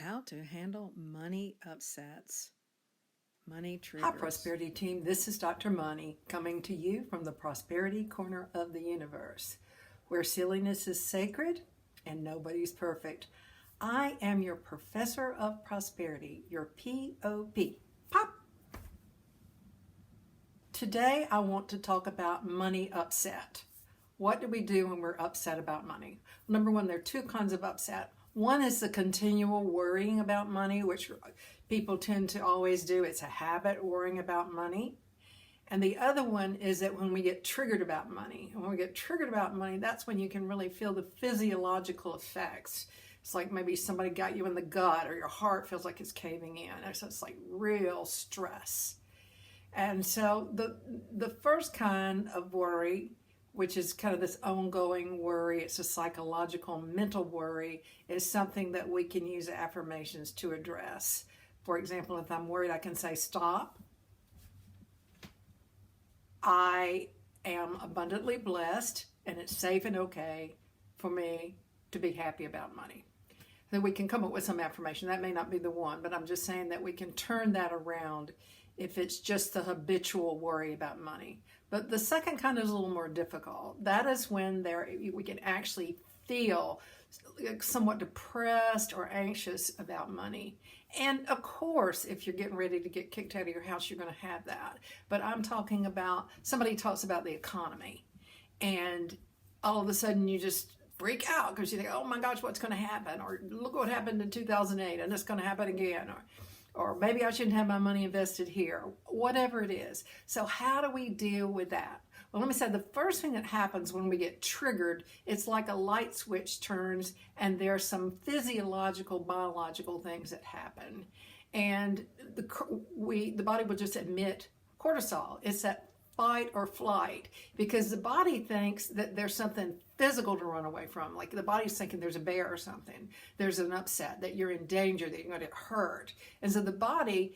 How to handle money upsets, money Hi, triggers. Prosperity Team. This is Dr. Money coming to you from the Prosperity Corner of the Universe, where silliness is sacred and nobody's perfect. I am your Professor of Prosperity, your POP. Pop! Today, I want to talk about money upset. What do we do when we're upset about money? Number one, there are two kinds of upset. One is the continual worrying about money, which people tend to always do. It's a habit, worrying about money. And the other one is that when we get triggered about money, and when we get triggered about money, that's when you can really feel the physiological effects. It's like maybe somebody got you in the gut, or your heart feels like it's caving in. So it's like real stress. And so the first kind of worry, which is kind of this ongoing worry, it's a psychological, mental worry, is something that we can use affirmations to address. For example, if I'm worried, I can say, stop. I am abundantly blessed, and it's safe and okay for me to be happy about money. Then we can come up with some affirmation. That may not be the one, but I'm just saying that we can turn that around if it's just the habitual worry about money. But the second kind is a little more difficult. That is when we can actually feel somewhat depressed or anxious about money. And of course, if you're getting ready to get kicked out of your house, you're going to have that. But I'm talking about, somebody talks about the economy, and all of a sudden you just freak out because you think, oh my gosh, what's going to happen? Or look what happened in 2008 and it's going to happen again. Or maybe I shouldn't have my money invested here, whatever it is. So how do we deal with that? Well, let me say, the first thing that happens when we get triggered, it's like a light switch turns, and there's some physiological, biological things that happen. And the body will just emit cortisol. It's that fight or flight, because the body thinks that there's something physical to run away from. Like the body's thinking there's a bear or something, there's an upset, that you're in danger, that you're going to get hurt. And so the body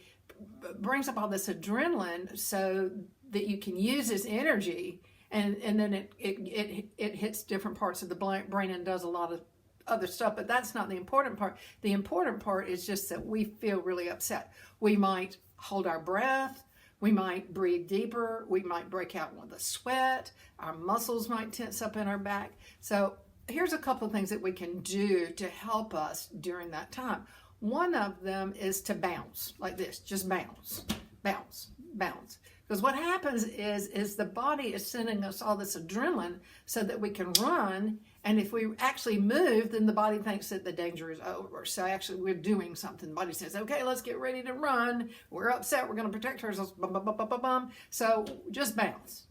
brings up all this adrenaline so that you can use this energy, and then it hits different parts of the brain and does a lot of other stuff. But that's not the important part. The important part is just that we feel really upset. We might hold our breath. We might breathe deeper. We might break out with a sweat. Our muscles might tense up in our back. So here's a couple of things that we can do to help us during that time. One of them is to bounce like this. Just bounce, bounce, bounce. Because what happens is the body is sending us all this adrenaline so that we can run. And if we actually move, then the body thinks that the danger is over. So actually we're doing something. The body says, okay, let's get ready to run. We're upset. We're going to protect ourselves. Bum, bum, bum, bum, bum, bum. So just bounce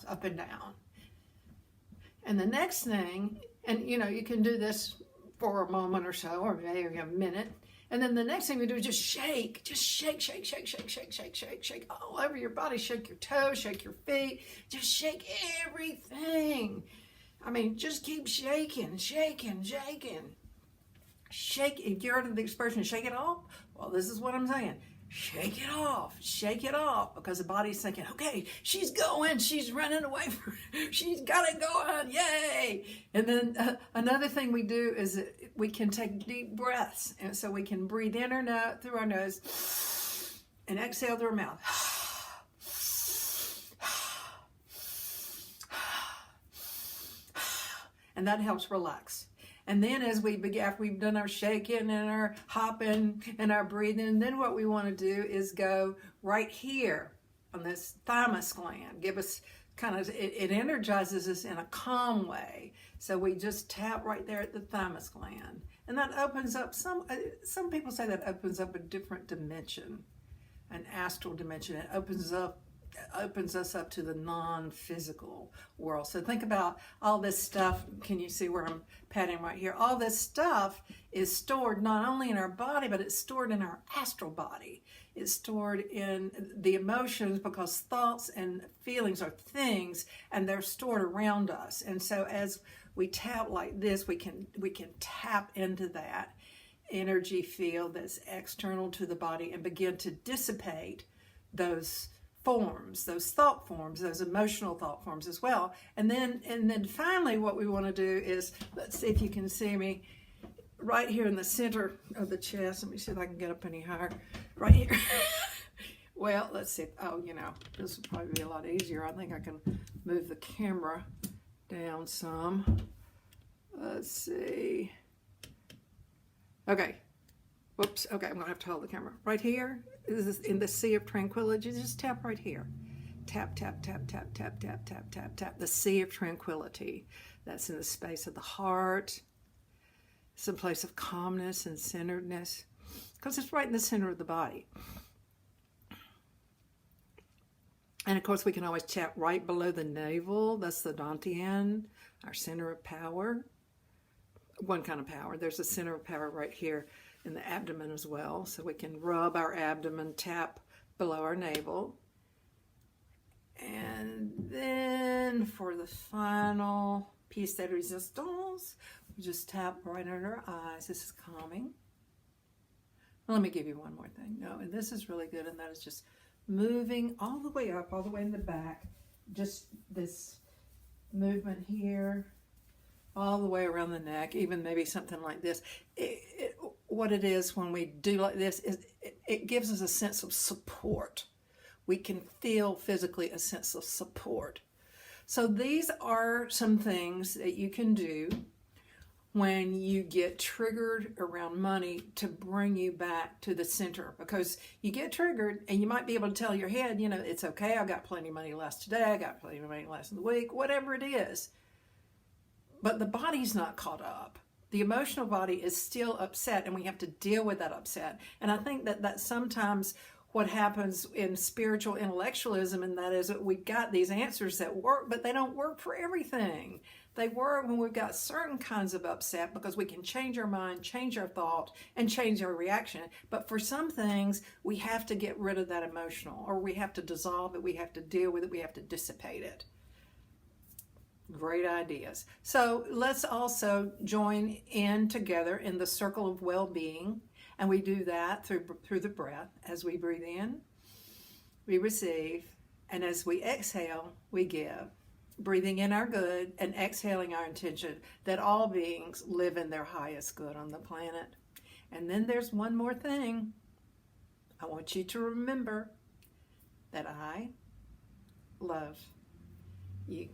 up and down. And the next thing, and you can do this for a moment or so, or maybe a minute. And then the next thing we do is just shake, shake all over your body. Shake your toes, shake your feet, just shake everything. I mean, just keep shaking. Shake. If you heard of the expression, shake it off? Well, this is what I'm saying. Shake it off, because the body's thinking, okay, she's going, she's running away from her, she's got it going, yay! And then another thing we do is that we can take deep breaths, and so we can breathe in through our nose and exhale through our mouth. And that helps relax. And then after we've done our shaking and our hopping and our breathing, then what we want to do is go right here on this thymus gland. Give us it energizes us in a calm way. So we just tap right there at the thymus gland. And that opens up, some people say that opens up a different dimension, an astral dimension. It opens us up to the non-physical world. So think about all this stuff. Can you see where I'm patting right here? All this stuff is stored not only in our body, but it's stored in our astral body. It's stored in the emotions, because thoughts and feelings are things, and they're stored around us. And so as we tap like this, we can tap into that energy field that's external to the body and begin to dissipate those forms, those thought forms, those emotional thought forms as well. And then finally what we want to do is, let's see if you can see me, right here in the center of the chest. Let me see if I can get up any higher. Right here. Well, let's see. Oh, this would probably be a lot easier. I think I can move the camera down some. Let's see. Okay. Whoops. Okay, I'm going to have to hold the camera. Right here, this is in the Sea of Tranquility. Just tap right here. Tap, tap, tap, tap, tap, tap, tap, tap, tap. The Sea of Tranquility. That's in the space of the heart. It's a place of calmness and centeredness because it's right in the center of the body. And of course, we can always tap right below the navel. That's the Dantian, our center of power. One kind of power. There's a center of power right here in the abdomen as well. So we can rub our abdomen, tap below our navel. And then for the final piece de resistance, we just tap right under our eyes. This is calming. Well, let me give you one more thing. No, and this is really good, and that is just moving all the way up, all the way in the back. Just this movement here, all the way around the neck, even maybe something like this. What it is when we do like this is it gives us a sense of support. We can feel physically a sense of support. So these are some things that you can do when you get triggered around money to bring you back to the center, because you get triggered and you might be able to tell your head, it's okay. I got plenty of money last today. I got plenty of money last in the week, whatever it is. But the body's not caught up. The emotional body is still upset, and we have to deal with that upset. And I think that sometimes what happens in spiritual intellectualism, and that is that we got these answers that work, but they don't work for everything. They work when we've got certain kinds of upset, because we can change our mind, change our thought, and change our reaction. But for some things, we have to get rid of that emotional, or we have to dissolve it, we have to deal with it, we have to dissipate it. Great ideas. So let's also join in together in the circle of well-being. And we do that through the breath. As we breathe in, we receive. And as we exhale, we give. Breathing in our good and exhaling our intention that all beings live in their highest good on the planet. And then there's one more thing. I want you to remember that I love you.